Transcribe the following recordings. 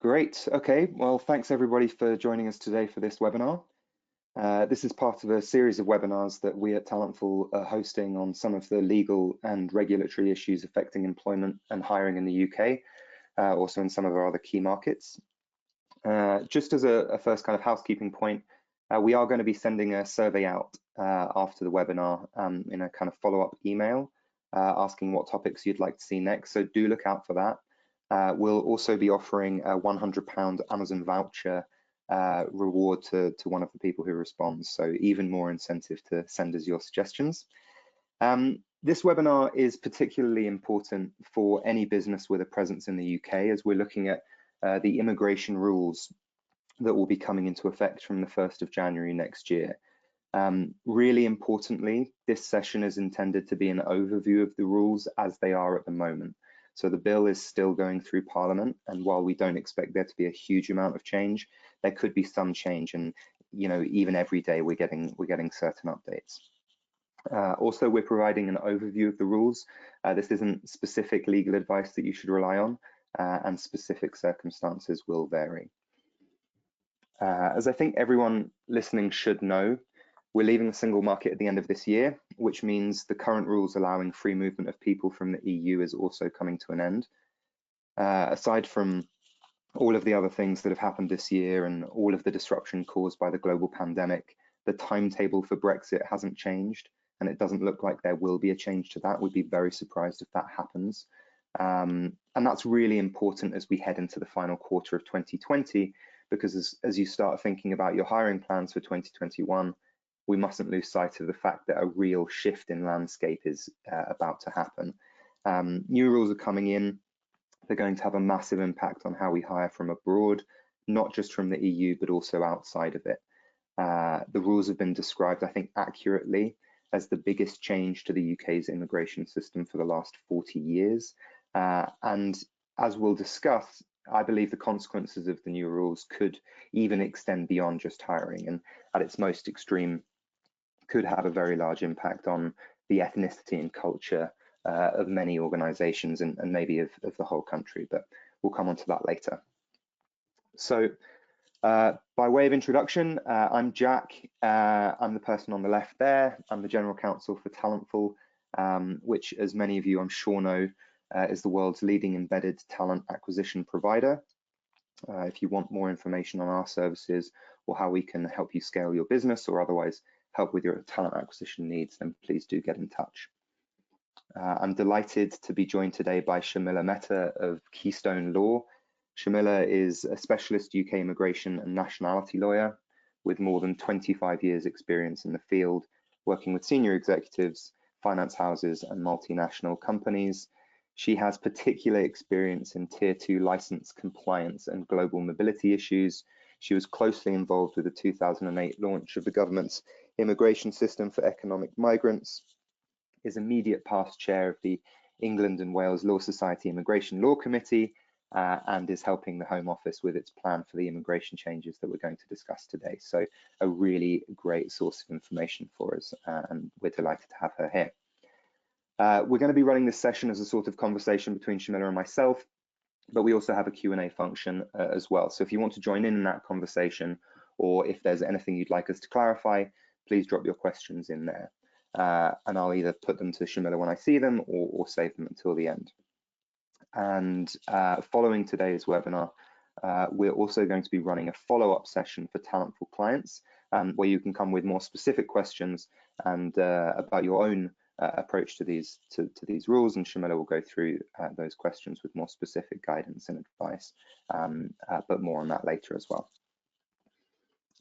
Great. Okay. Well, thanks everybody for joining us today for this webinar. This is part of a series of webinars that we at Talentful are hosting on some of the legal and regulatory issues affecting employment and hiring in the UK, also in some of our other key markets. Just as a first kind of housekeeping point, we are going to be sending a survey out after the webinar in a kind of follow-up email asking what topics you'd like to see next. So do look out for that. We'll also be offering a £100 Amazon voucher reward to one of the people who responds. So even more incentive to send us your suggestions. This webinar is particularly important for any business with a presence in the UK, as we're looking at the immigration rules that will be coming into effect from the 1st of January next year. Really importantly, this session is intended to be an overview of the rules as they are at the moment. So the bill is still going through Parliament, and while we don't expect there to be a huge amount of change, there could be some change, and even every day we're getting certain updates. Also, we're providing an overview of the rules. This isn't specific legal advice that you should rely on, and specific circumstances will vary. As I think everyone listening should know, we're leaving the single market at the end of this year, which means the current rules allowing free movement of people from the EU is also coming to an end. Aside from all of the other things that have happened this year and all of the disruption caused by the global pandemic, the timetable for Brexit hasn't changed, and it doesn't look like there will be a change to that. We'd be very surprised if that happens. And that's really important as we head into the final quarter of 2020, because as you start thinking about your hiring plans for 2021, we mustn't lose sight of the fact that a real shift in landscape is about to happen. New rules are coming in. They're going to have a massive impact on how we hire from abroad, not just from the EU, but also outside of it. The rules have been described, I think, accurately as the biggest change to the UK's immigration system for the last 40 years. And as we'll discuss, I believe the consequences of the new rules could even extend beyond just hiring, and at its most extreme, could have a very large impact on the ethnicity and culture of many organizations and maybe of the whole country, but we'll come on to that later. So by way of introduction, I'm Jack. I'm the person on the left there. I'm the General Counsel for Talentful, which, as many of you I'm sure know, is the world's leading embedded talent acquisition provider. If you want more information on our services or how we can help you scale your business or otherwise help with your talent acquisition needs, then please do get in touch. I'm delighted to be joined today by Sharmila Mehta of Keystone Law. Sharmila is a specialist UK immigration and nationality lawyer with more than 25 years experience in the field, working with senior executives, finance houses and multinational companies. She has particular experience in Tier 2 license compliance and global mobility issues. She was closely involved with the 2008 launch of the government's immigration system for economic migrants, is immediate past chair of the England and Wales Law Society Immigration Law Committee, and is helping the Home Office with its plan for the immigration changes that we're going to discuss today. So a really great source of information for us, and we're delighted to have her here. We're going to be running this session as a sort of conversation between Sharmila and myself, but we also have a Q&A function as well. So if you want to join in that conversation, or if there's anything you'd like us to clarify, please drop your questions in there. And I'll either put them to Sharmila when I see them or save them until the end. And following today's webinar, we're also going to be running a follow-up session for Talentful clients, where you can come with more specific questions and about your own approach to these rules, and Sharmila will go through those questions with more specific guidance and advice, but more on that later as well.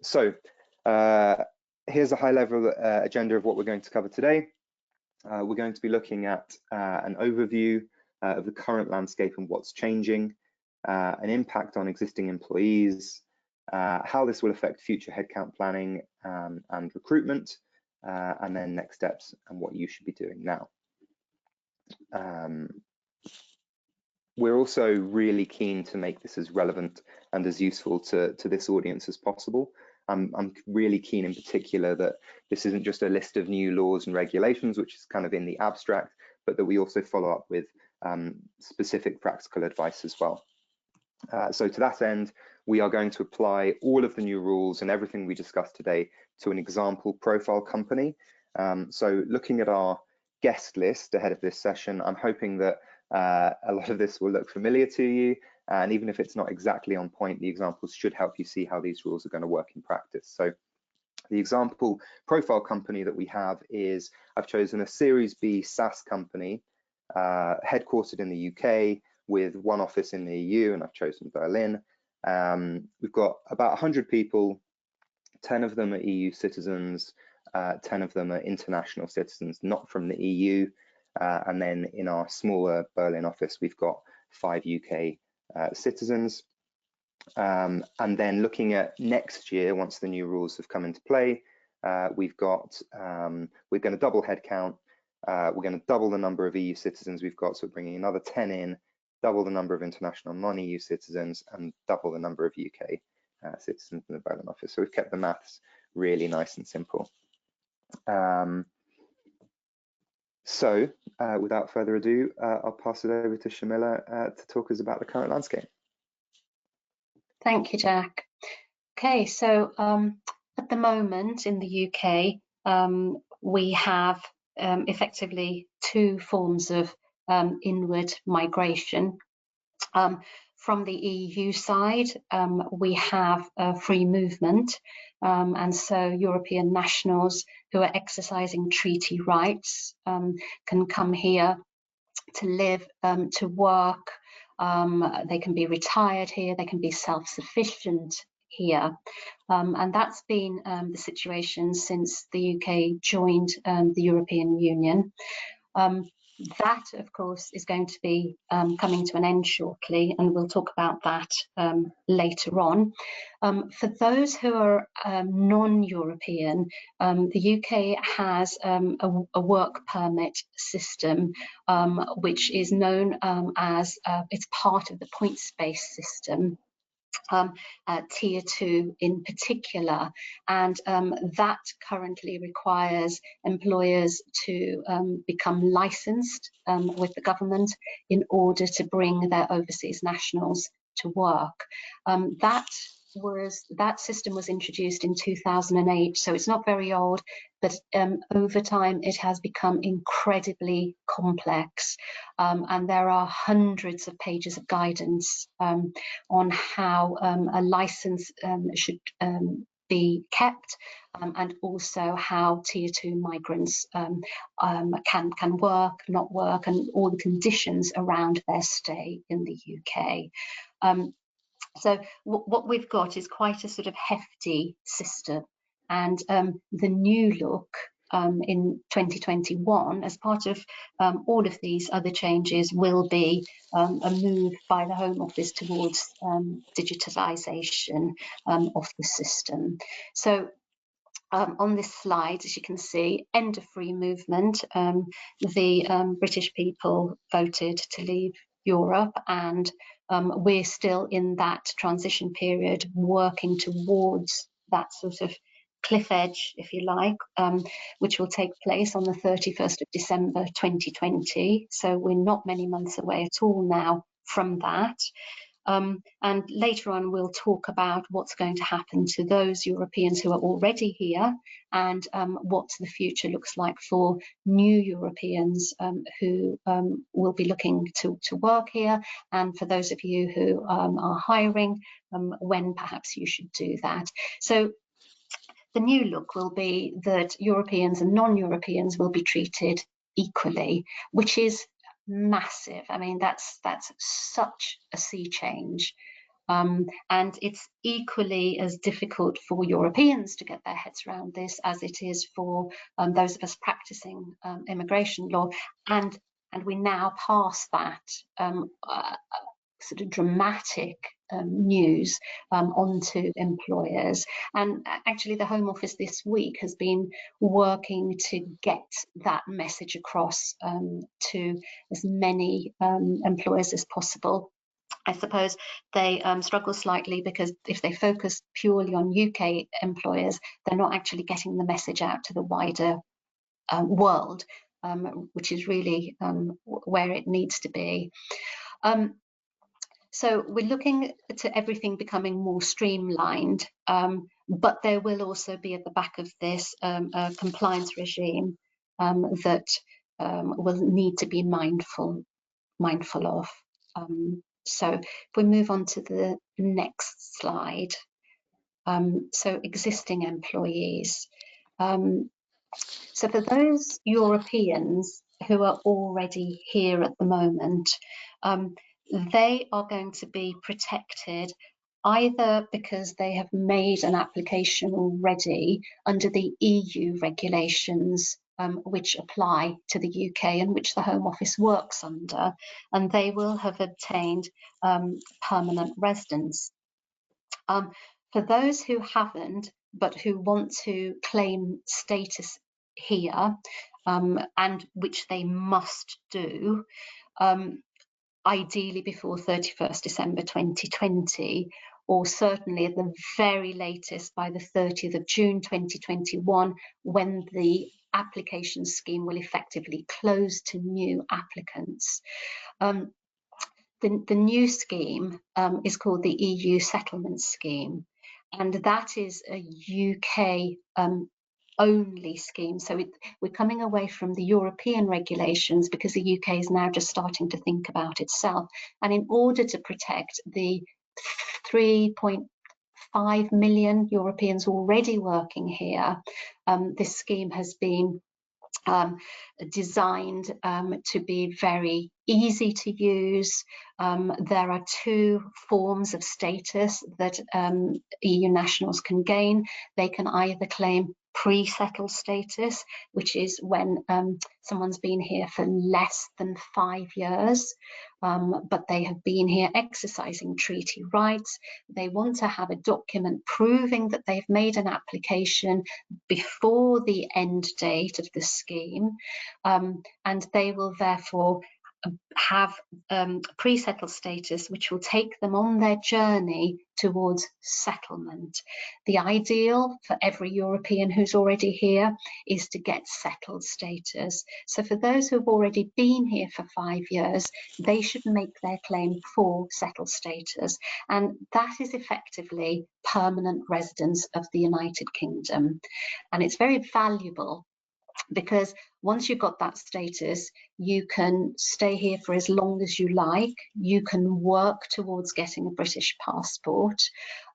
So here's a high-level agenda of what we're going to cover today. We're going to be looking at an overview of the current landscape and what's changing, an impact on existing employees, how this will affect future headcount planning and recruitment, and then next steps and what you should be doing now. We're also really keen to make this as relevant and as useful to this audience as possible. I'm really keen in particular that this isn't just a list of new laws and regulations, which is kind of in the abstract, but that we also follow up with specific practical advice as well. So to that end, we are going to apply all of the new rules and everything we discussed today to an example profile company. So looking at our guest list ahead of this session, I'm hoping that a lot of this will look familiar to you. And even if it's not exactly on point, the examples should help you see how these rules are going to work in practice. So the example profile company that we have is, I've chosen a Series B SaaS company headquartered in the UK with one office in the EU, and I've chosen Berlin. We've got about 100 people, 10 of them are EU citizens, 10 of them are international citizens, not from the EU. And then in our smaller Berlin office, we've got 5 UK citizens. And then looking at next year, once the new rules have come into play, we're going to double headcount. We're going to double the number of EU citizens we've got, so we're bringing another 10 in, double the number of international non-EU citizens, and double the number of UK citizens in the Berlin office. So we've kept the maths really nice and simple. So without further ado, I'll pass it over to Sharmila to talk us about the current landscape. Thank you, Jack. Okay, so at the moment in the UK, we have effectively two forms of inward migration. From the EU side, we have free movement, and so European nationals who are exercising treaty rights can come here to live, to work. They can be retired here, they can be self-sufficient here. And that's been the situation since the UK joined the European Union. That, of course, is going to be coming to an end shortly, and we'll talk about that later on. For those who are non-European, the UK has a work permit system, which is known as, it's part of the points-based system. Tier 2 in particular, and that currently requires employers to become licensed with the government in order to bring their overseas nationals to work. That system was introduced in 2008, so it's not very old, but over time it has become incredibly complex, and there are hundreds of pages of guidance on how a license should be kept, and also how Tier 2 migrants can work, not work, and all the conditions around their stay in the UK. So what we've got is quite a sort of hefty system, and the new look in 2021, as part of all of these other changes, will be a move by the Home Office towards digitalisation of the system. So on this slide, as you can see, end of free movement. The British people voted to leave Europe, and we're still in that transition period, working towards that sort of cliff edge, if you like, which will take place on the 31st of December 2020. So we're not many months away at all now from that. And later on, we'll talk about what's going to happen to those Europeans who are already here, and what the future looks like for new Europeans who will be looking to work here, and for those of you who are hiring, when perhaps you should do that. So the new look will be that Europeans and non-Europeans will be treated equally, which is massive. I mean, that's such a sea change, and it's equally as difficult for Europeans to get their heads around this as it is for those of us practicing immigration law, and we now pass that sort of dramatic news onto employers. And actually the Home Office this week has been working to get that message across to as many employers as possible. I suppose they struggle slightly because if they focus purely on UK employers, they're not actually getting the message out to the wider world, which is really where it needs to be. So we're looking to everything becoming more streamlined, but there will also be at the back of this a compliance regime that will need to be mindful of. So if we move on to the next slide. So existing employees. So for those Europeans who are already here at the moment, they are going to be protected either because they have made an application already under the EU regulations which apply to the UK and which the Home Office works under, and they will have obtained permanent residence. For those who haven't, but who want to claim status here, and which they must do, ideally before 31st December 2020, or certainly at the very latest by the 30th of June 2021, when the application scheme will effectively close to new applicants. The new scheme is called the EU Settlement Scheme, and that is a UK only scheme. So we're coming away from the European regulations because the UK is now just starting to think about itself. And in order to protect the 3.5 million Europeans already working here, this scheme has been designed to be very easy to use. There are two forms of status that EU nationals can gain. They can either claim pre-settled status, which is when someone's been here for less than 5 years, but they have been here exercising treaty rights. They want to have a document proving that they've made an application before the end date of the scheme, and they will therefore have pre-settled status, which will take them on their journey towards settlement. The ideal for every European who's already here is to get settled status. So for those who've already been here for 5 years, they should make their claim for settled status, and that is effectively permanent residence of the United Kingdom. And it's very valuable because once you've got that status, you can stay here for as long as you like. You can work towards getting a British passport.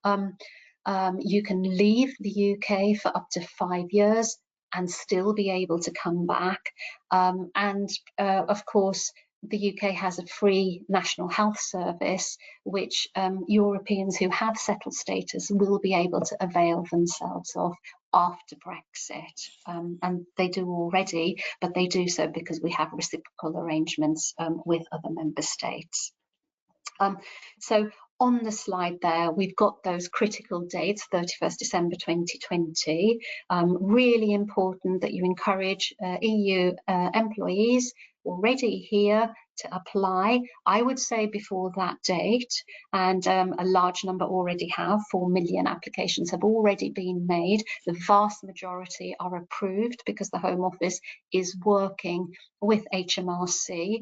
You can leave the UK for up to 5 years and still be able to come back. Of course, the UK has a free national health service, which Europeans who have settled status will be able to avail themselves of after Brexit. And they do already, but they do so because we have reciprocal arrangements with other member states. So on the slide there, we've got those critical dates, 31st December 2020. Really important that you encourage EU employees already here to apply. I would say before that date, and a large number already have. 4 million applications have already been made. The vast majority are approved because the Home Office is working with HMRC.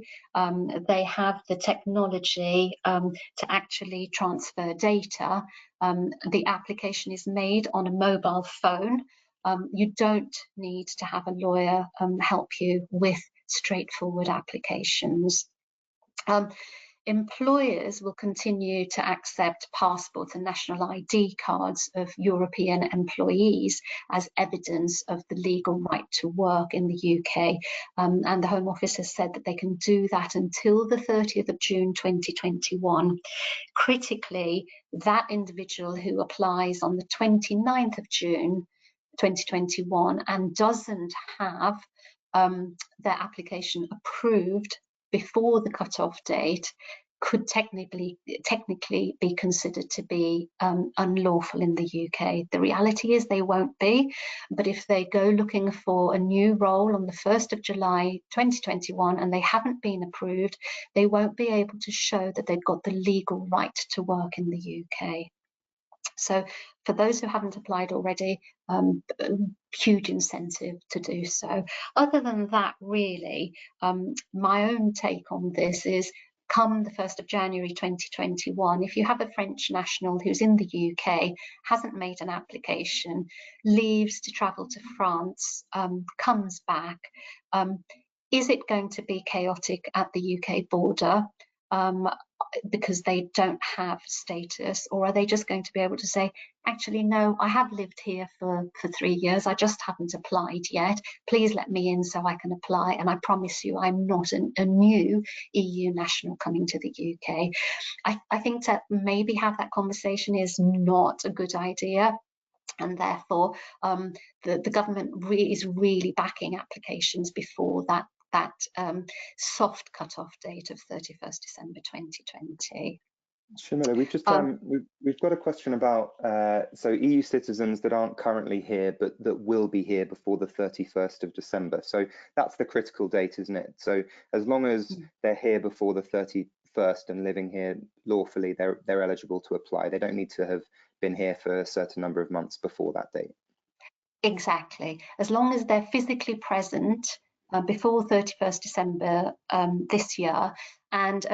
They have the technology to actually transfer data. The application is made on a mobile phone. You don't need to have a lawyer help you with straightforward applications. Employers will continue to accept passports and national ID cards of European employees as evidence of the legal right to work in the UK. And the Home Office has said that they can do that until the 30th of June 2021. Critically, that individual who applies on the 29th of June 2021 and doesn't have their application approved before the cut-off date could technically be considered to be unlawful in the UK. The reality is they won't be, but if they go looking for a new role on the 1st of July 2021 and they haven't been approved, they won't be able to show that they've got the legal right to work in the UK. So for those who haven't applied already, huge incentive to do so. Other than that, really, my own take on this is come the 1st of January 2021, if you have a French national who's in the UK, hasn't made an application, leaves to travel to France, comes back, is it going to be chaotic at the UK border because they don't have status, or are they just going to be able to say, actually, no, I have lived here for 3 years, I just haven't applied yet, please let me in so I can apply, and I promise you I'm not a new EU national coming to the UK. I think to maybe have that conversation is not a good idea. And therefore, the government is really backing applications before that soft cut-off date of 31st December 2020. Sharmila, we've got a question about so EU citizens that aren't currently here but that will be here before the 31st of December. So that's the critical date, isn't it? So as long as they're here before the 31st and living here lawfully, they're eligible to apply. They don't need to have been here for a certain number of months before that date. Exactly. As long as they're physically present before 31st December this year. And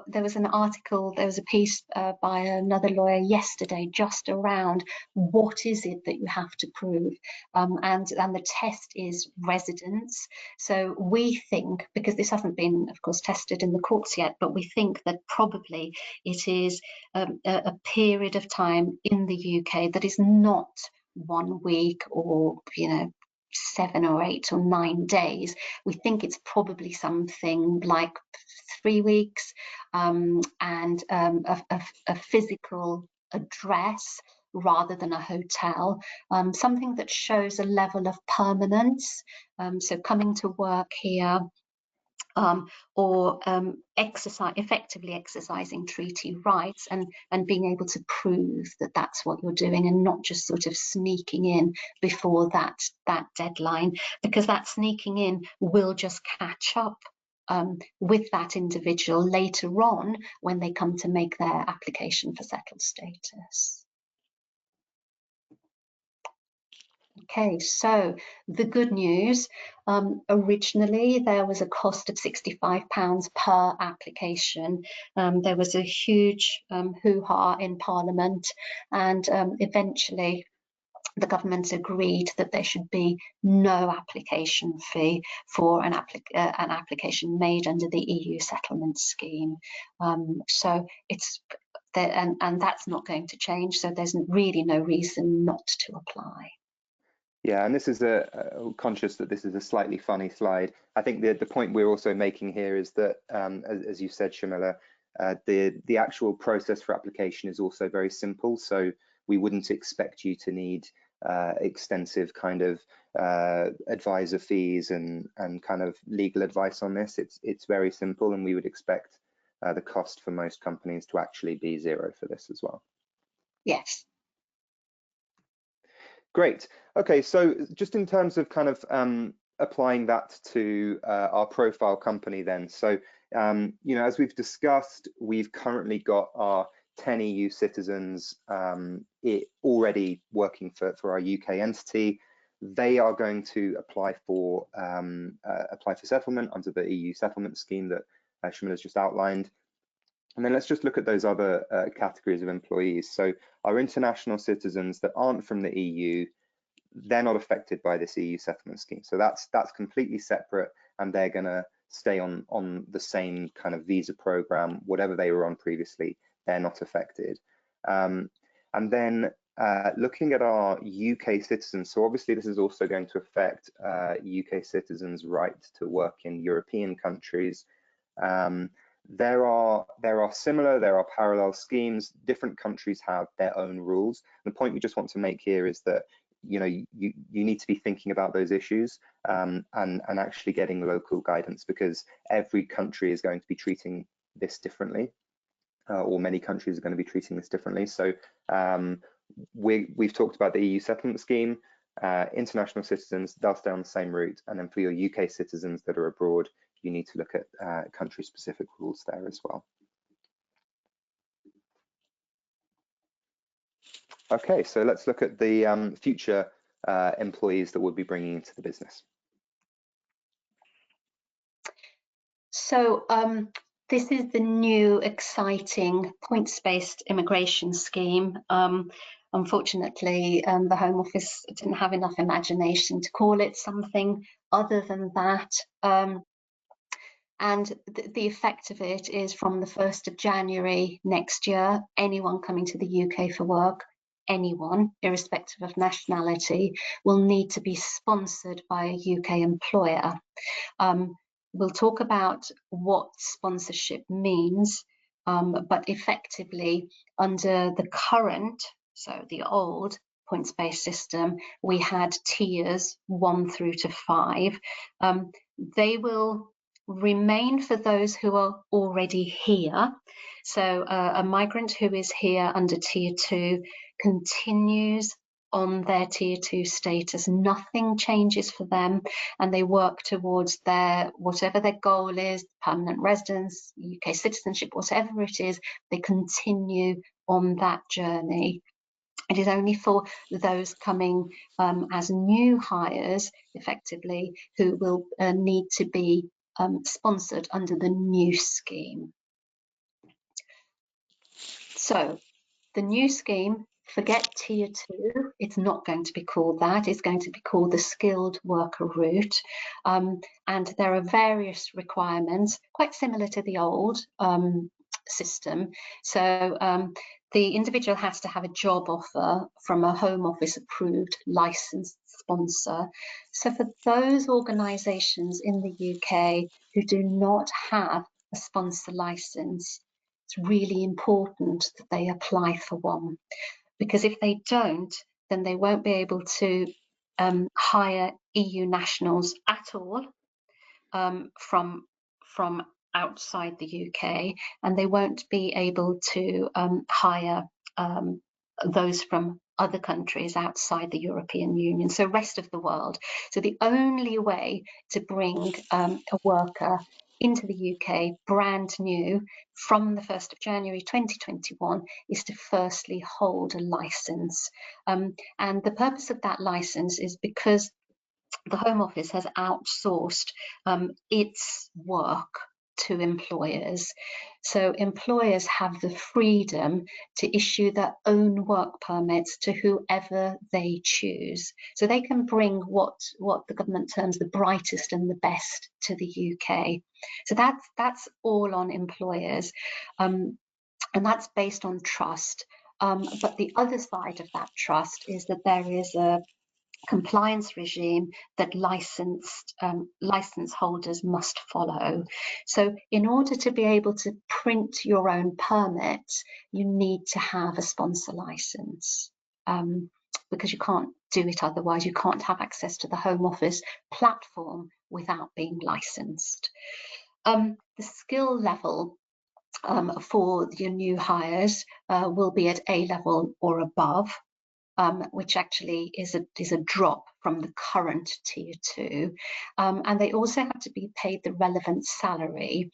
there was an article, there was a piece by another lawyer yesterday just around what is it that you have to prove. And the test is residence. So we think, because this hasn't been, of course, tested in the courts yet, but we think that probably it is a period of time in the UK that is not 1 week or 7 or 8 or 9 days. We think it's probably something like 3 weeks, and a physical address rather than a hotel, something that shows a level of permanence, so coming to work here, or effectively exercising treaty rights and being able to prove that that's what you're doing, and not just sort of sneaking in before that deadline, because that sneaking in will just catch up with that individual later on when they come to make their application for settled status. Okay, so the good news, originally there was a cost of £65 per application. There was a huge hoo-ha in Parliament, and eventually the government agreed that there should be no application fee for an application made under the EU settlement scheme. So it's there, and that's not going to change, so there's really no reason not to apply. Yeah, and this is conscious that this is a slightly funny slide. I think the point we're also making here is that, as you said, Sharmila, the actual process for application is also very simple. So we wouldn't expect you to need extensive kind of advisor fees and kind of legal advice on this. It's very simple, and we would expect the cost for most companies to actually be zero for this as well. Yes. Great. Okay, so just in terms of kind of applying that to our profile company then. So, as we've discussed, we've currently got our 10 EU citizens already working for our UK entity. They are going to apply for settlement under the EU settlement scheme that Sharmila's just outlined. And then let's just look at those other categories of employees. So our international citizens that aren't from the EU, they're not affected by this EU settlement scheme. So that's completely separate, and they're going to stay on the same kind of visa program, whatever they were on previously, they're not affected. And then looking at our UK citizens, so obviously this is also going to affect UK citizens' right to work in European countries. There are parallel schemes. Different countries have their own rules. The point we just want to make here is that you need to be thinking about those issues and actually getting local guidance, because every country is going to be treating this differently, or many countries are going to be treating this differently. So we've talked about the EU settlement scheme. International citizens, they'll stay on the same route, and then for your UK citizens that are abroad, you need to look at country-specific rules there as well. Okay, so let's look at the future employees that we'll be bringing into the business. So This is the new exciting points-based immigration scheme. Unfortunately, the Home Office didn't have enough imagination to call it something other than that. And the effect of it is from the 1st of January next year, anyone coming to the UK for work, anyone, irrespective of nationality, will need to be sponsored by a UK employer. We'll talk about what sponsorship means, but effectively under the current, so the old points-based system, we had tiers 1 through to 5. They will remain for those who are already here. So a migrant who is here under tier 2 continues on their tier 2 status. Nothing changes for them, and they work towards their, whatever their goal is, permanent residence, UK citizenship, whatever it is, they continue on that journey. It is only for those coming as new hires, effectively, who will need to be sponsored under the new scheme. So the new scheme, forget tier 2, it's not going to be called that, it's going to be called the skilled worker route. And there are various requirements, quite similar to the old system. So the individual has to have a job offer from a Home Office approved licensed sponsor. So for those organisations in the UK who do not have a sponsor licence, it's really important that they apply for one, because if they don't, then they won't be able to hire EU nationals at all from outside the UK, and they won't be able to hire those from other countries outside the European Union, so rest of the world. So the only way to bring a worker into the UK brand new from the 1st of January 2021 is to firstly hold a licence. And the purpose of that licence is because the Home Office has outsourced its work to employers. So employers have the freedom to issue their own work permits to whoever they choose. So they can bring what the government terms the brightest and the best to the UK. So that's all on employers, and that's based on trust. But the other side of that trust is that there is a compliance regime that license holders must follow. So in order to be able to print your own permit, you need to have a sponsor license, because you can't do it otherwise. You can't have access to the Home Office platform without being licensed. The skill level for your new hires will be at A level or above. Which actually is a drop from the current tier 2, and they also have to be paid the relevant salary,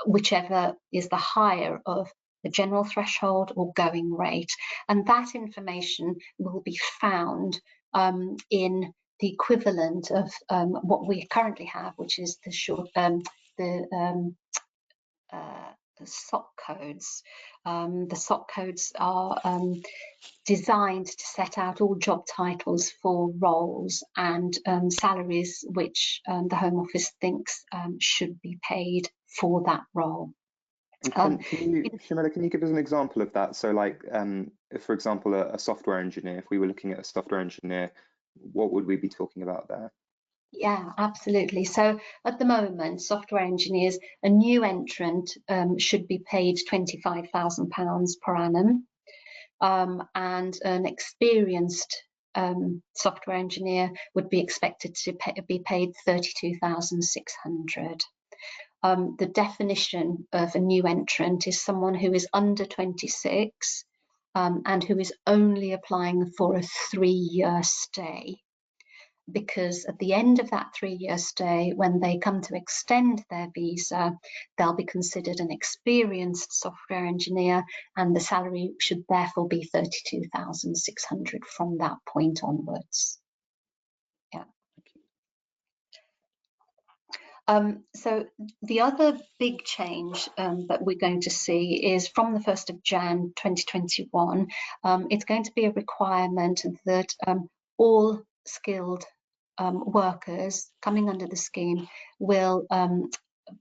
whichever is the higher of the general threshold or going rate, and that information will be found in the equivalent of what we currently have, which is the SOC codes. The SOC codes are designed to set out all job titles for roles and salaries which the Home Office thinks should be paid for that role. Sharmila, can you give us an example of that? So like, if, for example, a software engineer, if we were looking at a software engineer, what would we be talking about there? Yeah, absolutely. So at the moment, software engineers, a new entrant should be paid £25,000 per annum. And an experienced software engineer would be expected to be paid £32,600. The definition of a new entrant is someone who is under 26 and who is only applying for a 3-year stay. Because at the end of that 3-year stay, when they come to extend their visa, they'll be considered an experienced software engineer, and the salary should therefore be £32,600 from that point onwards. Yeah. So the other big change that we're going to see is from the 1st of Jan 2021, it's going to be a requirement that all skilled workers coming under the scheme will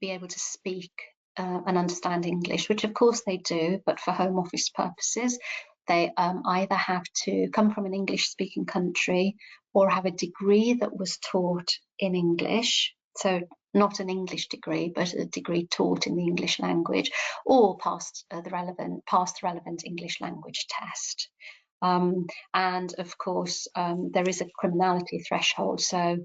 be able to speak and understand English, which of course they do, but for Home Office purposes, they either have to come from an English-speaking country or have a degree that was taught in English. So not an English degree, but a degree taught in the English language, or passed the relevant English language test. And of course, there is a criminality threshold, so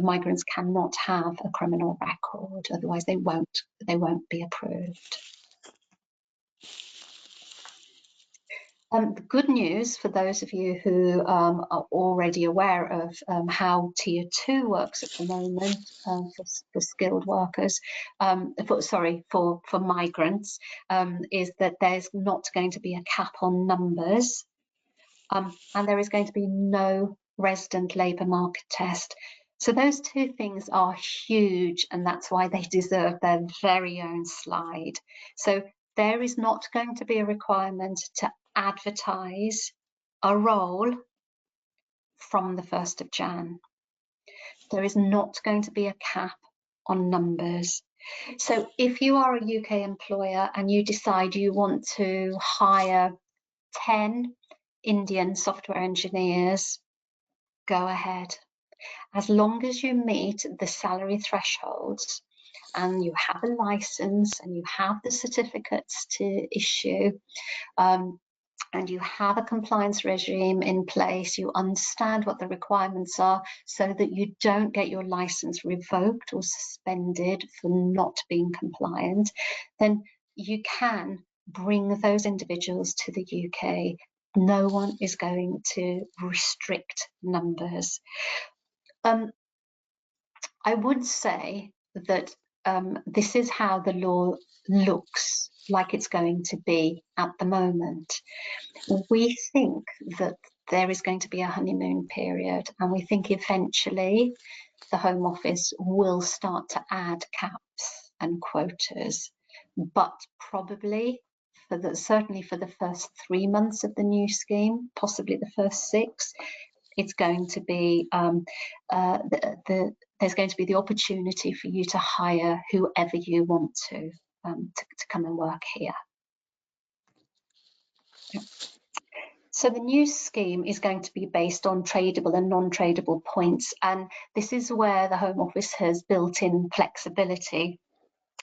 migrants cannot have a criminal record, otherwise they won't be approved. The good news for those of you who are already aware of how Tier 2 works at the moment for skilled workers, for migrants, is that there's not going to be a cap on numbers, and there is going to be no resident labour market test. So those two things are huge, and that's why they deserve their very own slide. So there is not going to be a requirement to advertise a role from the 1st of Jan. There is not going to be a cap on numbers. So if you are a UK employer and you decide you want to hire 10 Indian software engineers, go ahead. As long as you meet the salary thresholds and you have a license and you have the certificates to issue, and you have a compliance regime in place, you understand what the requirements are so that you don't get your license revoked or suspended for not being compliant, then you can bring those individuals to the UK. No one is going to restrict numbers. I would say that this is how the law looks like it's going to be at the moment. We think that there is going to be a honeymoon period, and we think eventually the Home Office will start to add caps and quotas, but probably certainly for the first 3 months of the new scheme, possibly the first 6, it's going to be there's going to be the opportunity for you to hire whoever you want to come and work here. So the new scheme is going to be based on tradable and non-tradable points, and this is where the Home Office has built in flexibility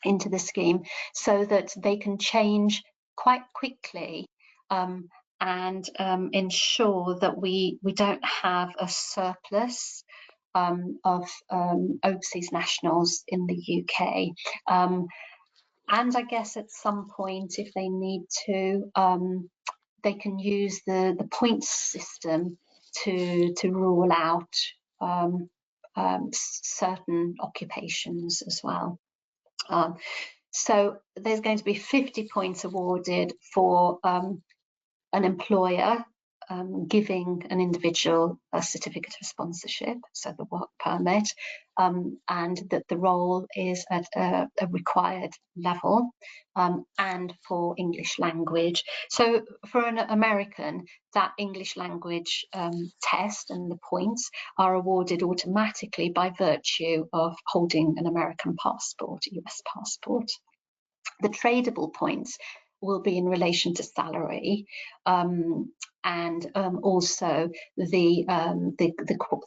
into the scheme so that they can change quite quickly and ensure that we don't have a surplus of overseas nationals in the UK. And I guess at some point, if they need to, they can use the points system to rule out certain occupations as well. So there's going to be 50 points awarded for an employer giving an individual a certificate of sponsorship, so the work permit, and that the role is at a required level, and for English language. So for an American, that English language test and the points are awarded automatically by virtue of holding an American passport, a US passport. The tradable points will be in relation to salary, and also the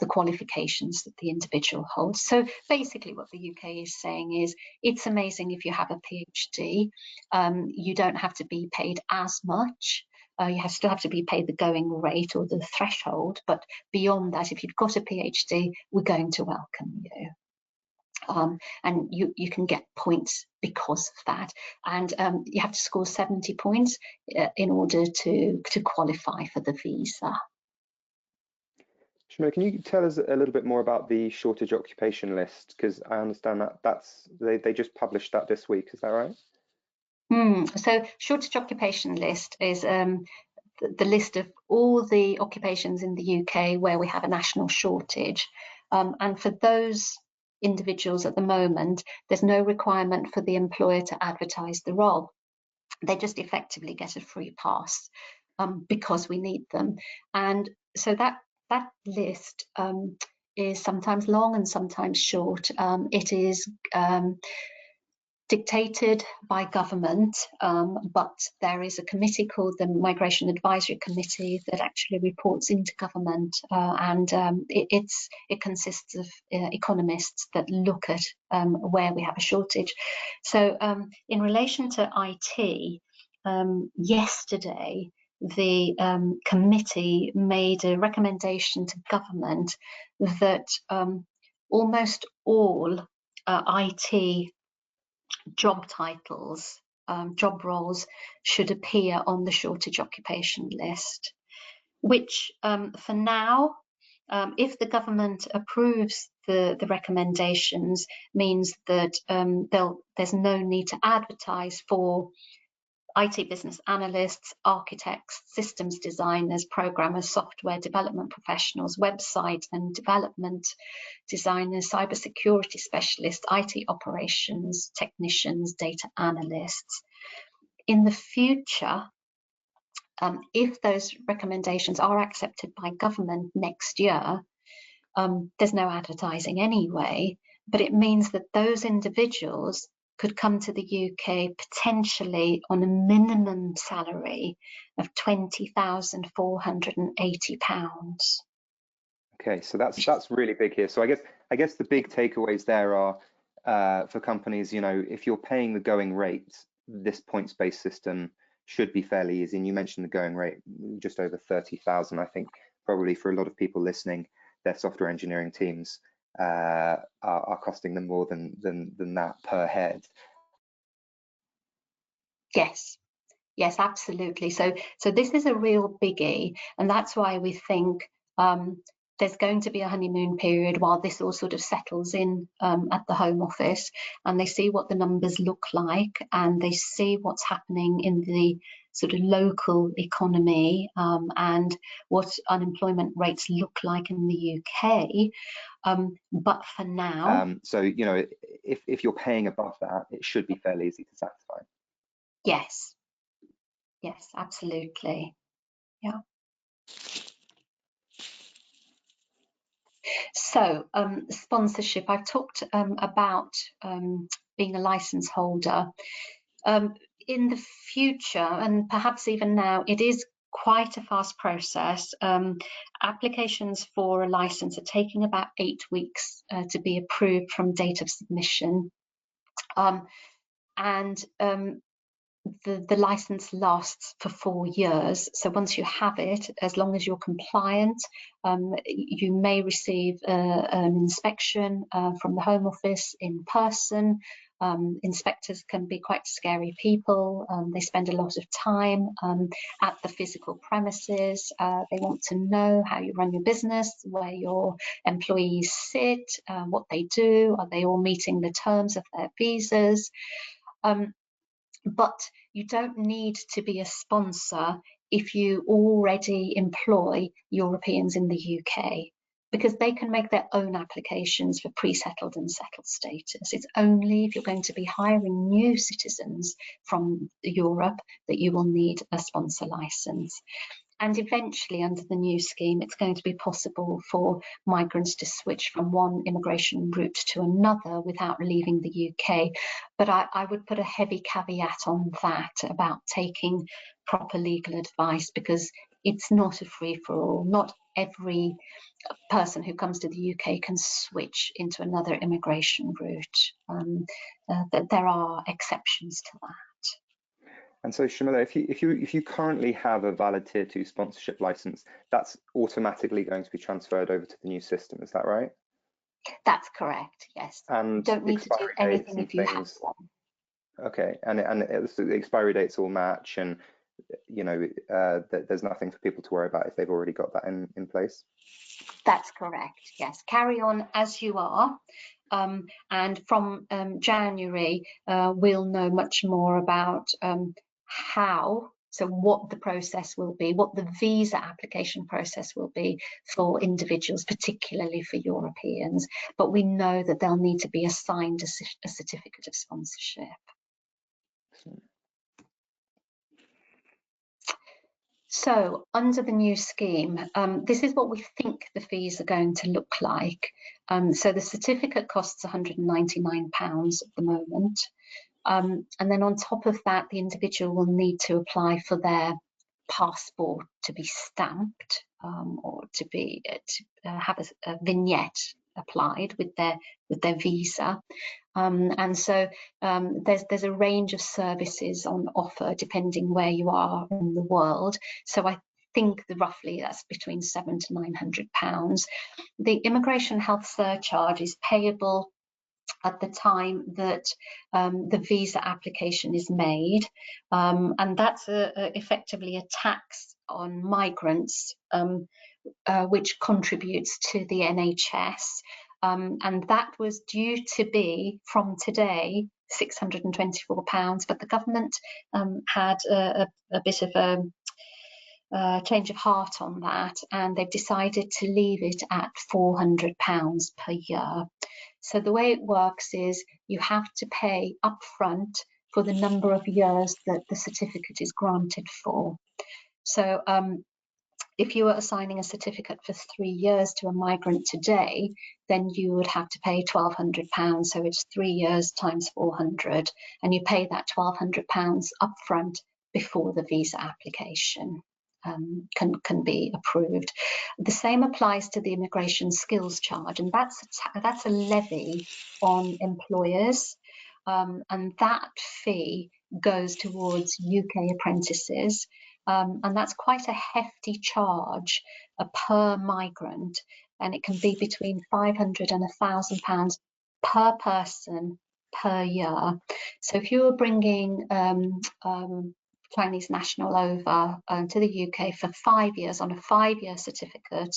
qualifications that the individual holds. So basically what the UK is saying is, it's amazing if you have a PhD, you don't have to be paid as much. You still have to be paid the going rate or the threshold, but beyond that, if you've got a PhD, we're going to welcome you. And you can get points because of that, and you have to score 70 points in order to qualify for the visa. Sharmila, can you tell us a little bit more about the shortage occupation list? Because I understand that they just published that this week, is that right? So shortage occupation list is the list of all the occupations in the UK where we have a national shortage, and for those individuals at the moment, there's no requirement for the employer to advertise the role. They just effectively get a free pass because we need them. And so that list is sometimes long and sometimes short. It is dictated by government, but there is a committee called the Migration Advisory Committee that actually reports into government, and it consists of economists that look at where we have a shortage. So in relation to IT, yesterday the committee made a recommendation to government that almost all IT job titles, job roles should appear on the shortage occupation list, which for now, if the government approves the recommendations, means that there's no need to advertise for IT business analysts, architects, systems designers, programmers, software development professionals, website and development designers, cybersecurity specialists, IT operations technicians, data analysts. In the future, if those recommendations are accepted by government next year, there's no advertising anyway, but it means that those individuals could come to the UK potentially on a minimum salary of £20,480. Okay, so that's really big here. So I guess the big takeaways there are for companies, you know, if you're paying the going rate, this points-based system should be fairly easy. And you mentioned the going rate, just over 30,000. I think probably for a lot of people listening, their software engineering teams are costing them more than that per head. Yes, absolutely. So this is a real biggie, and that's why we think there's going to be a honeymoon period while this all sort of settles in at the Home Office, and they see what the numbers look like, and they see what's happening in the sort of local economy, and what unemployment rates look like in the UK. But for now, so you know, if you're paying above that, it should be fairly easy to satisfy. Yes, absolutely. Yeah. So sponsorship, I've talked about being a license holder. In the future, and perhaps even now, it is quite a fast process. Applications for a license are taking about 8 weeks to be approved from date of submission. The license lasts for 4 years. So once you have it, as long as you're compliant, you may receive an inspection from the Home Office in person. Inspectors can be quite scary people. They spend a lot of time at the physical premises. They want to know how you run your business, where your employees sit, what they do. Are they all meeting the terms of their visas? But you don't need to be a sponsor if you already employ Europeans in the UK, because they can make their own applications for pre-settled and settled status. It's only if you're going to be hiring new citizens from Europe that you will need a sponsor license. And eventually, under the new scheme, it's going to be possible for migrants to switch from one immigration route to another without leaving the UK. But I would put a heavy caveat on that about taking proper legal advice, because it's not a free-for-all. Not every person who comes to the UK can switch into another immigration route. There are exceptions to that. And so, Sharmila, if you currently have a valid Tier 2 sponsorship license, that's automatically going to be transferred over to the new system. Is that right? That's correct. Yes. And you don't need to do anything if you have one. Okay, and the expiry dates all match, and you know, there's nothing for people to worry about if they've already got that in place. That's correct. Yes, carry on as you are. And from January, we'll know much more about how So what the process will be, what the visa application process will be for individuals, particularly for Europeans. But we know that they'll need to be assigned a certificate of sponsorship. So under the new scheme, this is what we think the fees are going to look like. So the certificate costs £199 at the moment. And then on top of that, the individual will need to apply for their passport to be stamped, or to have a vignette applied with their visa. And so there's a range of services on offer depending where you are in the world. So I think roughly that's between £700 to £900. The immigration health surcharge is payable at the time that the visa application is made, and that's effectively a tax on migrants, which contributes to the NHS. And that was due to be, from today, £624, but the government had a bit of a change of heart on that, and they've decided to leave it at £400 per year. So the way it works is you have to pay upfront for the number of years that the certificate is granted for. So if you were assigning a certificate for 3 years to a migrant today, then you would have to pay £1,200. So it's 3 years times 400, and you pay that £1,200 upfront before the visa application can be approved. The same applies to the immigration skills charge, and that's a levy on employers, and that fee goes towards UK apprentices. And that's quite a hefty charge per migrant, and it can be between £500 and £1,000 per person per year. So if you were bringing Chinese national over to the UK for 5 years on a 5-year certificate,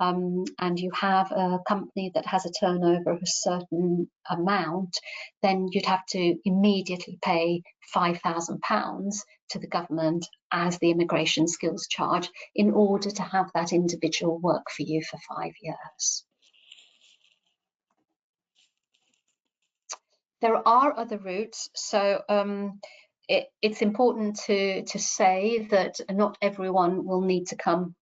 and you have a company that has a turnover of a certain amount, then you'd have to immediately pay £5,000 to the government as the immigration skills charge in order to have that individual work for you for 5 years. There are other routes, so it's important to say that not everyone will need to come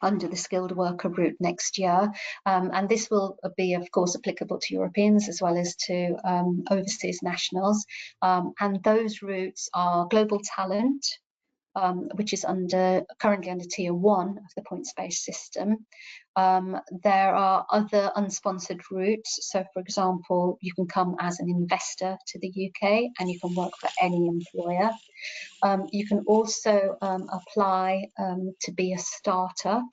under the skilled worker route next year, and this will be of course applicable to Europeans as well as to overseas nationals, and those routes are global talent, which is currently under tier 1 of the points-based system. There are other unsponsored routes. So for example, you can come as an investor to the UK and you can work for any employer. You can also apply to be a startup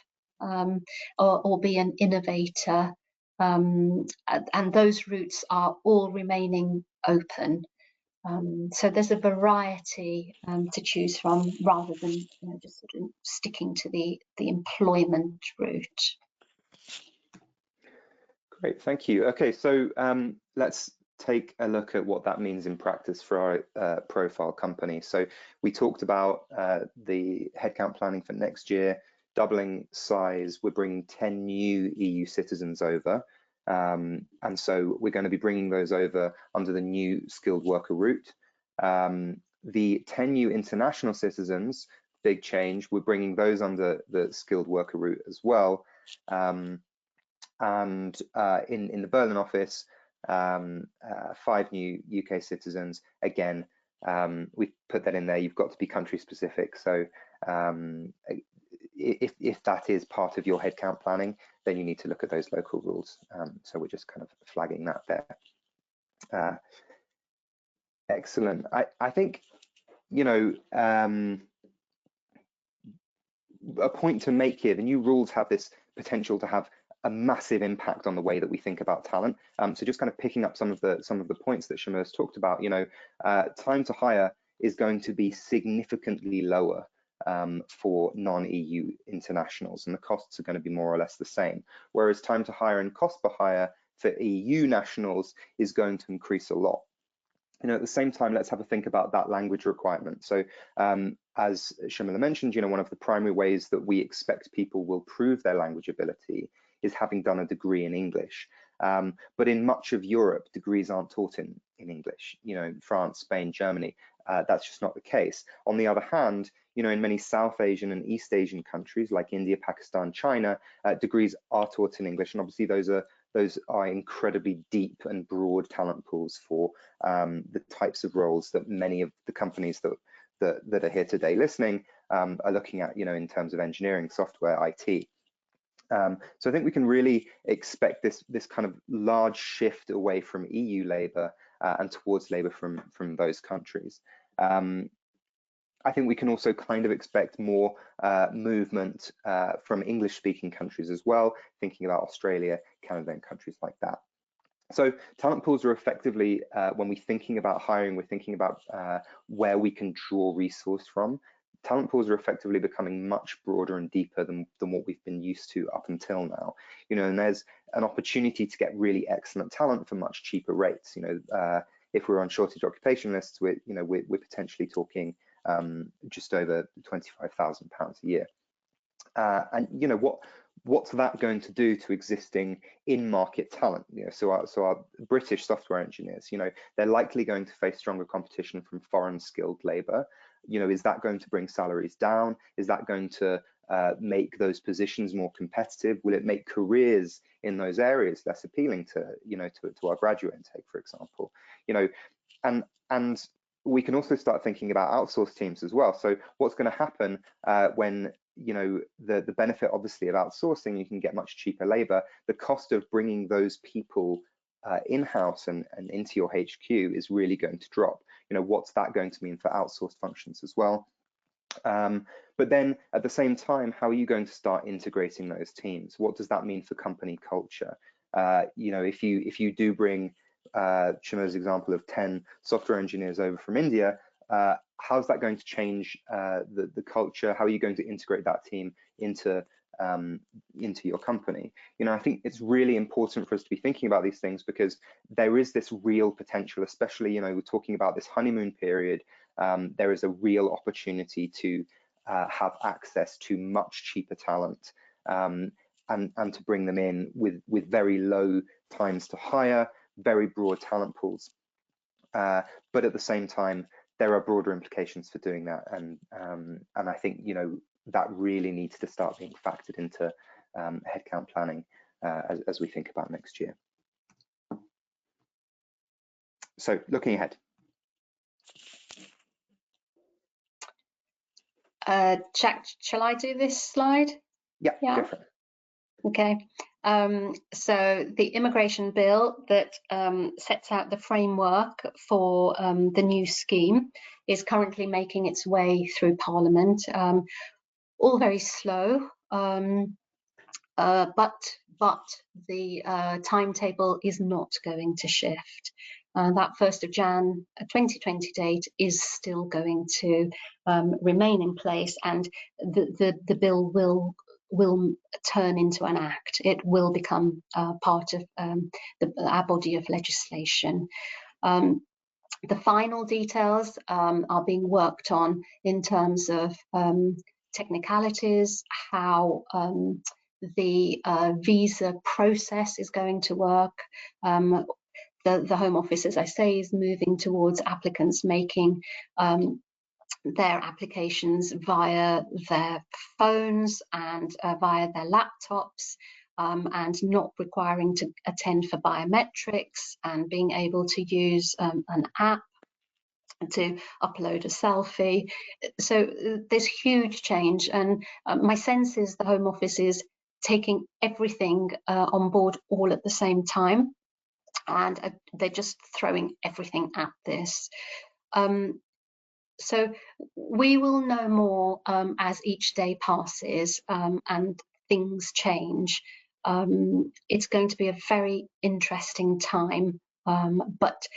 or be an innovator, and those routes are all remaining open. So there's a variety to choose from, rather than just sort of sticking to the employment route. Great, thank you. Okay, so let's take a look at what that means in practice for our profile company. So we talked about the headcount planning for next year, doubling size. We're bringing 10 new EU citizens over. And so we're going to be bringing those over under the new skilled worker route. The 10 new international citizens, big change, we're bringing those under the skilled worker route as well. And in the Berlin office, 5 new UK citizens. Again, we put that in there. You've got to be country specific. So if that is part of your headcount planning, then you need to look at those local rules. So we're just kind of flagging that there. Excellent. I think, a point to make here, the new rules have this potential to have a massive impact on the way that we think about talent. So just kind of picking up some of the points that Sharmila's talked about, time to hire is going to be significantly lower for non-EU internationals, and the costs are going to be more or less the same. Whereas time to hire and cost per hire for EU nationals is going to increase a lot. at the same time, let's have a think about that language requirement. So as Sharmila mentioned, one of the primary ways that we expect people will prove their language ability is having done a degree in English. But in much of Europe, degrees aren't taught in English. France, Spain, Germany, that's just not the case. On the other hand, in many South Asian and East Asian countries like India, Pakistan, China, degrees are taught in English, and obviously those are incredibly deep and broad talent pools for the types of roles that many of the companies that are here today listening are looking at, in terms of engineering, software, IT. So I think we can really expect this kind of large shift away from EU labour and towards labour from those countries. I think we can also kind of expect more movement from English-speaking countries as well, thinking about Australia, Canada, and countries like that. So talent pools are effectively, when we're thinking about hiring, we're thinking about where we can draw resource from. Talent pools are effectively becoming much broader and deeper than what we've been used to up until now. And there's an opportunity to get really excellent talent for much cheaper rates. If we're on shortage occupation lists, we're potentially talking just over £25,000 a year. And what's that going to do to existing in-market talent? So our British software engineers, they're likely going to face stronger competition from foreign skilled labour. Is that going to bring salaries down? Is that going to make those positions more competitive? Will it make careers in those areas less appealing to our graduate intake, for example? And we can also start thinking about outsourced teams as well. So what's going to happen when the benefit obviously of outsourcing, you can get much cheaper labor. The cost of bringing those people in-house and into your HQ is really going to drop. What's that going to mean for outsourced functions as well? But then at the same time, how are you going to start integrating those teams? What does that mean for company culture? If you do bring Sharmila's example of 10 software engineers over from India, how's that going to change the culture? How are you going to integrate that team into your company? I think it's really important for us to be thinking about these things, because there is this real potential, especially, we're talking about this honeymoon period. There is a real opportunity to have access to much cheaper talent and to bring them in with very low times to hire, very broad talent pools. But at the same time, there are broader implications for doing that, and I think that really needs to start being factored into headcount planning as we think about next year. So looking ahead. Jack, shall I do this slide? Yeah. Go for it. Okay. So the immigration bill that sets out the framework for the new scheme is currently making its way through Parliament, all very slow, but the timetable is not going to shift. That 1st of Jan 2020 date is still going to remain in place, and the bill will turn into an act. It will become part of our body of legislation. The final details are being worked on in terms of technicalities, how the visa process is going to work. The Home Office, as I say, is moving towards applicants making their applications via their phones and via their laptops, and not requiring to attend for biometrics, and being able to use an app to upload a selfie. So there's huge change, and my sense is the Home Office is taking everything on board all at the same time, and they're just throwing everything at this. So we will know more as each day passes and things change. It's going to be a very interesting time, but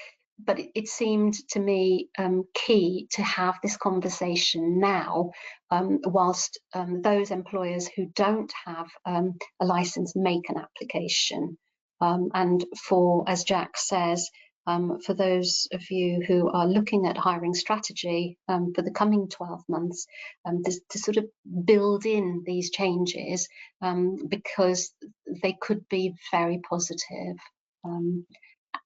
it seemed to me key to have this conversation now, whilst those employers who don't have a license make an application. And for, as Jack says, for those of you who are looking at hiring strategy for the coming 12 months, to sort of build in these changes, because they could be very positive.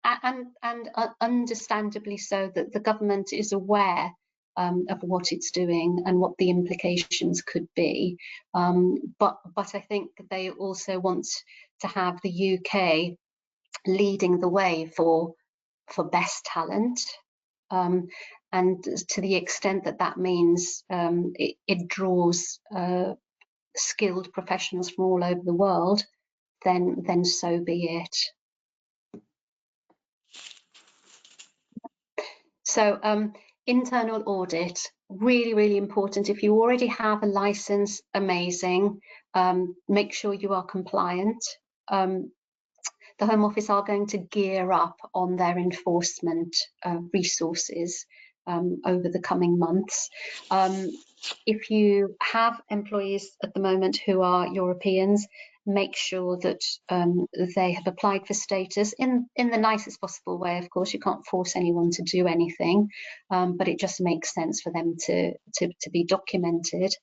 And understandably so, that the government is aware of what it's doing and what the implications could be. But I think they also want to have the UK leading the way for best talent. And to the extent that that means it draws skilled professionals from all over the world, then so be it. So internal audit, really, really important. If you already have a license, amazing. Make sure you are compliant. The Home Office are going to gear up on their enforcement resources over the coming months. If you have employees at the moment who are Europeans, make sure that they have applied for status in the nicest possible way. Of course, you can't force anyone to do anything, but it just makes sense for them to be documented,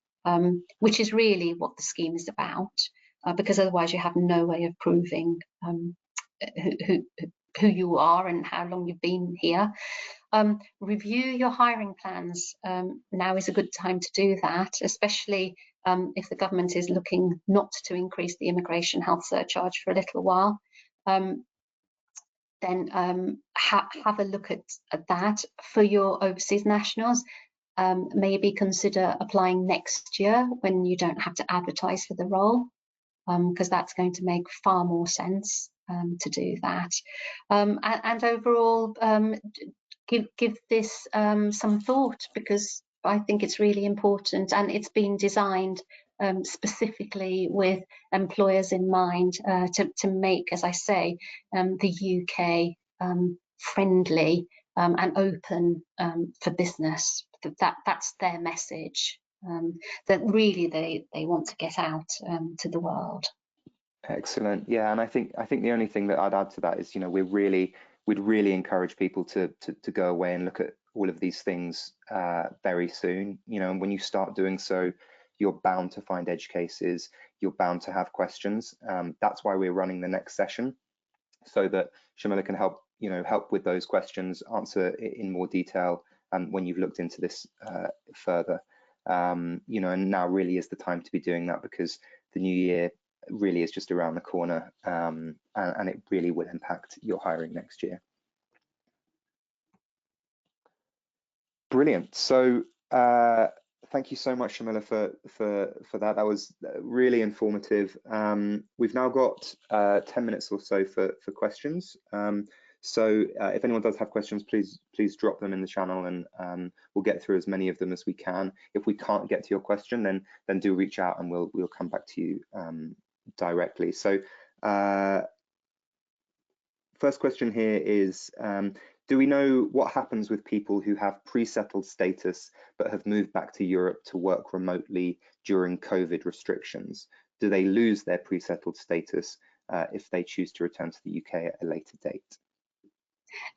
which is really what the scheme is about, because otherwise you have no way of proving who you are and how long you've been here. Review your hiring plans. Now is a good time to do that, especially if the government is looking not to increase the immigration health surcharge for a little while. Then have a look at that. For your overseas nationals, maybe consider applying next year when you don't have to advertise for the role, because that's going to make far more sense to do that. And overall, give this some thought, because I think it's really important, and it's been designed specifically with employers in mind, to make, as I say, the UK friendly and open for business. That's their message, that really they want to get out to the world. Excellent. Yeah, and I think the only thing that I'd add to that is, we'd really encourage people to go away and look at all of these things very soon. And when you start doing so, you're bound to find edge cases, you're bound to have questions. That's why we're running the next session, so that Sharmila can help with those questions, answer in more detail when you've looked into this further. And now really is the time to be doing that, because the new year really is just around the corner, and it really will impact your hiring next year. Brilliant. So thank you so much, Sharmila, for that. That was really informative. We've now got 10 minutes or so for questions. So if anyone does have questions, please drop them in the channel, and we'll get through as many of them as we can. If we can't get to your question, then do reach out and we'll come back to you directly. So first question here is, do we know what happens with people who have pre-settled status but have moved back to Europe to work remotely during COVID restrictions? Do they lose their pre-settled status if they choose to return to the UK at a later date?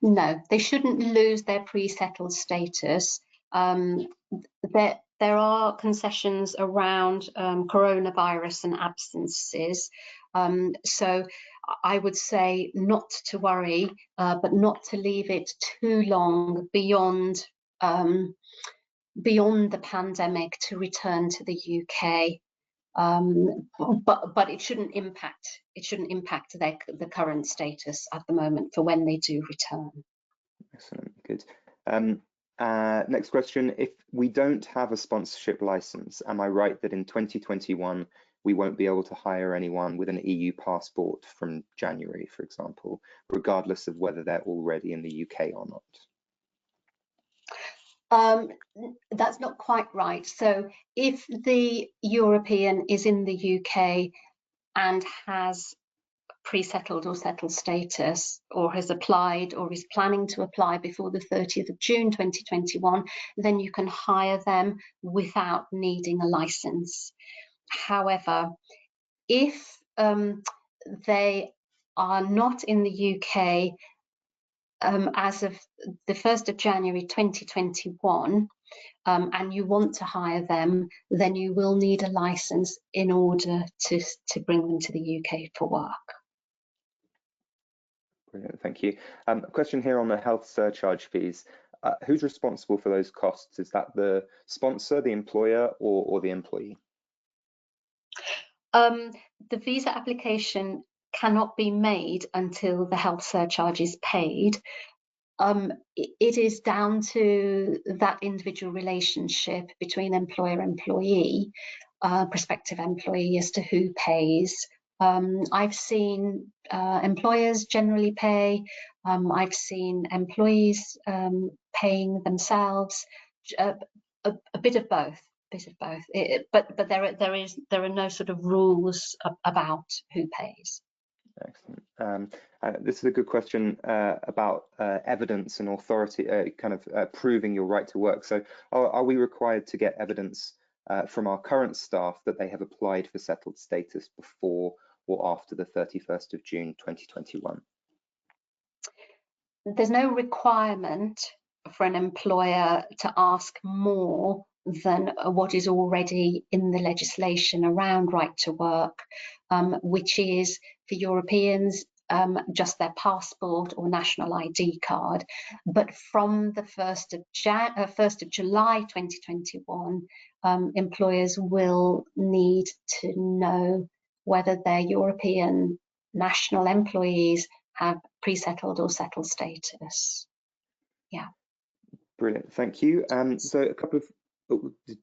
No, they shouldn't lose their pre-settled status. There are concessions around coronavirus and absences, so I would say not to worry, but not to leave it too long beyond the pandemic to return to the UK. But it shouldn't impact the current status at the moment for when they do return. Excellent, good. Next question, if we don't have a sponsorship license, am I right that in 2021 we won't be able to hire anyone with an EU passport from January, for example, regardless of whether they're already in the UK or not? That's not quite right. So if the European is in the UK and has pre-settled or settled status, or has applied or is planning to apply before the 30th of June 2021, then you can hire them without needing a license. However, if they are not in the UK as of the 1st of January 2021, and you want to hire them, then you will need a license in order to bring them to the UK for work. Brilliant, thank you. A question here on the health surcharge fees. Who's responsible for those costs? Is that the sponsor, the employer, or the employee? The visa application cannot be made until the health surcharge is paid. It is down to that individual relationship between employer-employee, prospective employee, as to who pays. I've seen employers generally pay. I've seen employees paying themselves. A bit of both. But there are no sort of rules about who pays. Excellent. This is a good question about evidence and authority, proving your right to work. So are we required to get evidence from our current staff that they have applied for settled status before or after the 31st of June 2021? There's no requirement for an employer to ask more than what is already in the legislation around right to work, which is for Europeans just their passport or national ID card. But from the 1st of July 2021, employers will need to know whether their European national employees have pre-settled or settled status. Yeah. Brilliant, thank you. So a couple of,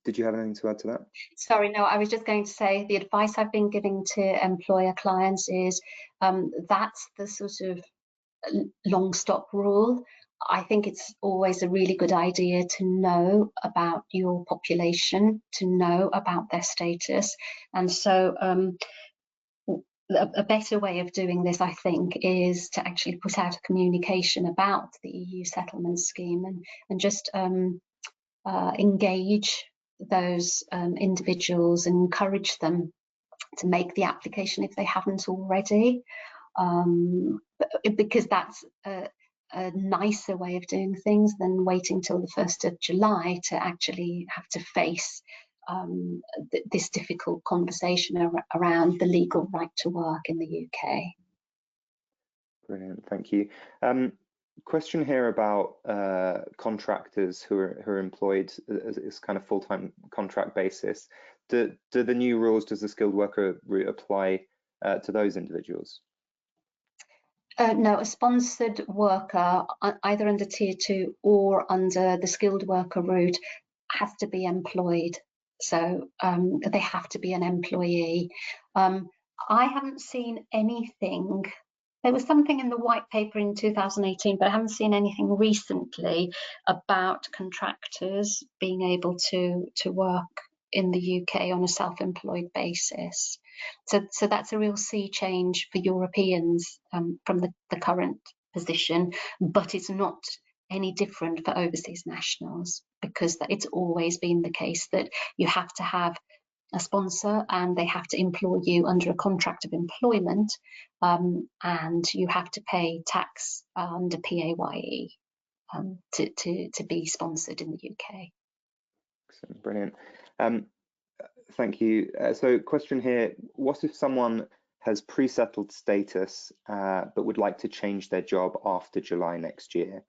did you have anything to add to that? Sorry, no, I was just going to say the advice I've been giving to employer clients is that's the sort of long stop rule. I think it's always a really good idea to know about your population, to know about their status. And so a better way of doing this, I think, is to actually put out a communication about the EU settlement scheme and just engage those individuals and encourage them to make the application if they haven't already, because that's a nicer way of doing things than waiting till the 1st of July to actually have to face this difficult conversation around the legal right to work in the UK. Brilliant, thank you. Question here about contractors who are employed as kind of full-time contract basis. Do the new rules, does the skilled worker route apply to those individuals? No, a sponsored worker, either under Tier 2 or under the skilled worker route, has to be employed. So they have to be an employee. I haven't seen anything. There was something in the white paper in 2018, but I haven't seen anything recently about contractors being able to work in the UK on a self-employed basis. So that's a real sea change for Europeans from the current position, but it's not any different for overseas nationals, because it's always been the case that you have to have a sponsor and they have to employ you under a contract of employment, and you have to pay tax under PAYE to be sponsored in the UK. Excellent, brilliant. Thank you. So question here, what if someone has pre-settled status but would like to change their job after July next year?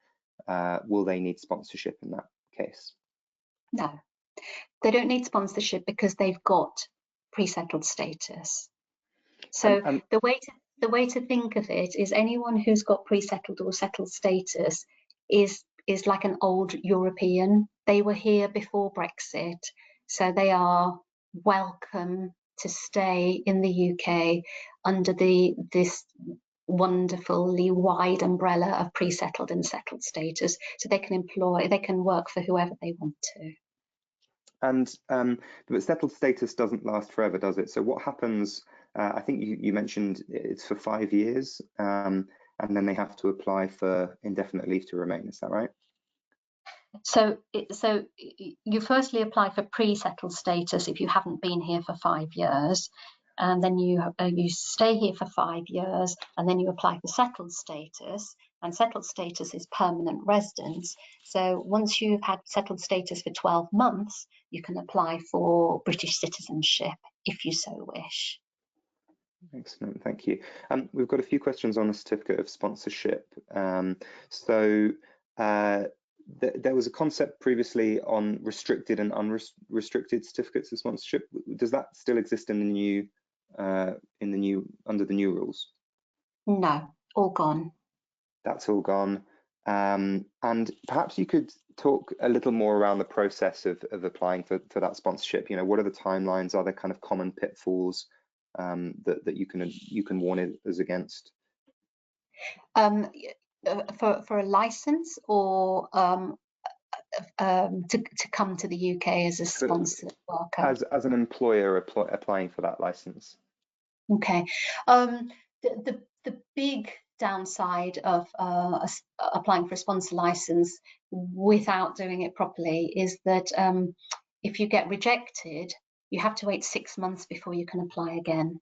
Will they need sponsorship in that case? No, they don't need sponsorship because they've got pre-settled status. So the way to think of it is anyone who's got pre-settled or settled status is like an old European. They were here before Brexit, so they are welcome to stay in the UK under this wonderfully wide umbrella of pre-settled and settled status. So they can work for whoever they want to. And but settled status doesn't last forever, does it? So what happens? I think you mentioned it's for 5 years, and then they have to apply for indefinite leave to remain. Is that right? So you firstly apply for pre-settled status if you haven't been here for 5 years, and then you stay here for 5 years, and then you apply for settled status, and settled status is permanent residence. So once you've had settled status for 12 months, you can apply for British citizenship if you so wish. Excellent, thank you. We've got a few questions on the certificate of sponsorship. There was a concept previously on restricted and unrestricted certificates of sponsorship. Does that still exist in the new, under the new rules? No, all gone. That's all gone. And perhaps you could talk a little more around the process of applying for that sponsorship. You know, what are the timelines? Are there kind of common pitfalls that you can warn us against? For a license, or to come to the UK as a sponsored worker? As an employer applying for that license. Okay. The big downside of applying for a sponsor license without doing it properly is that if you get rejected, you have to wait 6 months before you can apply again.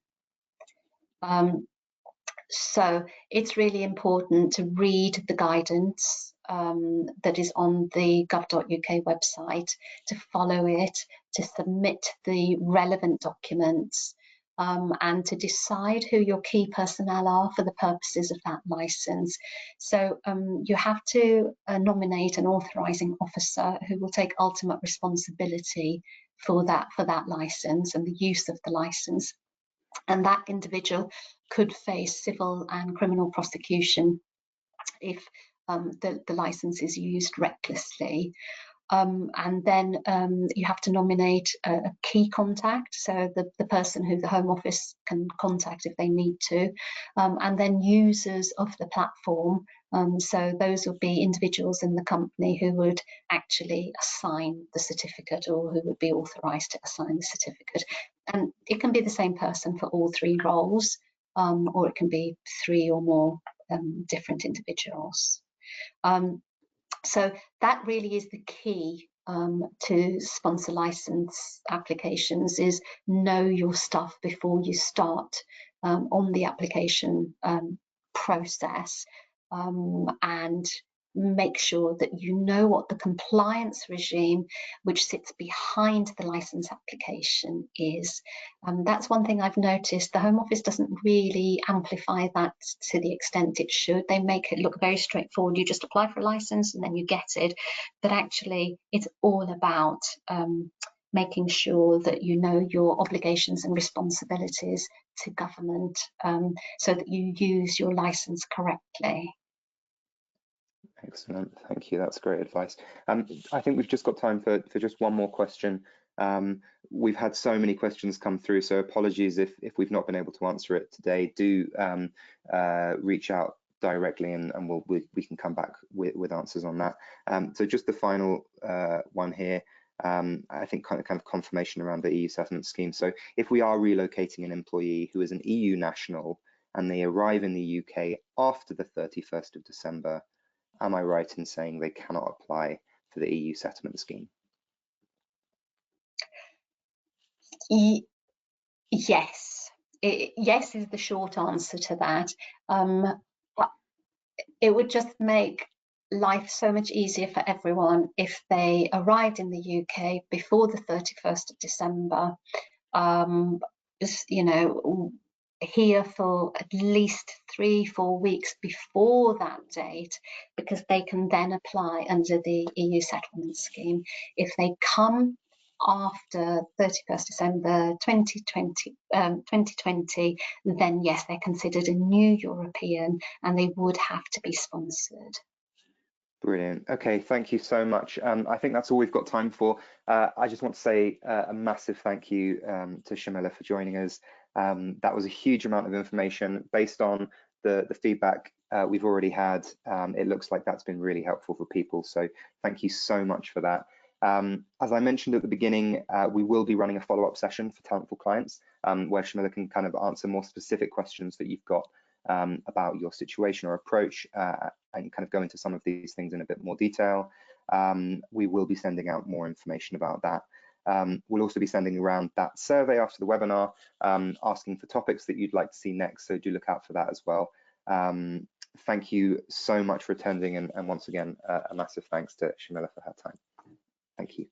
So it's really important to read the guidance that is on the gov.uk website, to follow it, to submit the relevant documents, and to decide who your key personnel are for the purposes of that licence. So you have to nominate an authorising officer who will take ultimate responsibility for that licence and the use of the licence. And that individual could face civil and criminal prosecution if the licence is used recklessly. And then you have to nominate a key contact, so the person who the Home Office can contact if they need to, and then users of the platform. So those would be individuals in the company who would actually assign the certificate, or who would be authorised to assign the certificate. And it can be the same person for all 3 roles, or it can be 3 or more different individuals. So that really is the key to sponsor license applications, is know your stuff before you start on the application process, and make sure that you know what the compliance regime which sits behind the license application is. That's one thing I've noticed. The Home Office doesn't really amplify that to the extent it should. They make it look very straightforward. You just apply for a license and then you get it. But actually, it's all about making sure that you know your obligations and responsibilities to government, so that you use your license correctly. Excellent, thank you. That's great advice. I think we've just got time for just one more question. We've had so many questions come through, so apologies if we've not been able to answer it today. Do reach out directly, and we can come back with answers on that. So just the final one here. I think kind of confirmation around the EU settlement scheme. So if we are relocating an employee who is an EU national and they arrive in the UK after the 31st of December, am I right in saying they cannot apply for the EU settlement scheme? Yes. Yes is the short answer to that. It would just make life so much easier for everyone if they arrived in the UK before the 31st of December, you know, here for at least 3-4 weeks before that date, because they can then apply under the EU settlement scheme. If they come after 31st December 2020, then yes, they're considered a new European and they would have to be sponsored. Brilliant. Okay, thank you so much. I think that's all we've got time for. I just want to say a massive thank you to Sharmila for joining us. That was a huge amount of information based on the feedback we've already had. It looks like that's been really helpful for people. So thank you so much for that. As I mentioned at the beginning, we will be running a follow-up session for Talentful clients, where Sharmila can kind of answer more specific questions that you've got about your situation or approach, and kind of go into some of these things in a bit more detail. We will be sending out more information about that. We'll also be sending around that survey after the webinar, asking for topics that you'd like to see next, so do look out for that as well. thank you so much for attending, and once again, a massive thanks to Sharmila for her time. Thank you.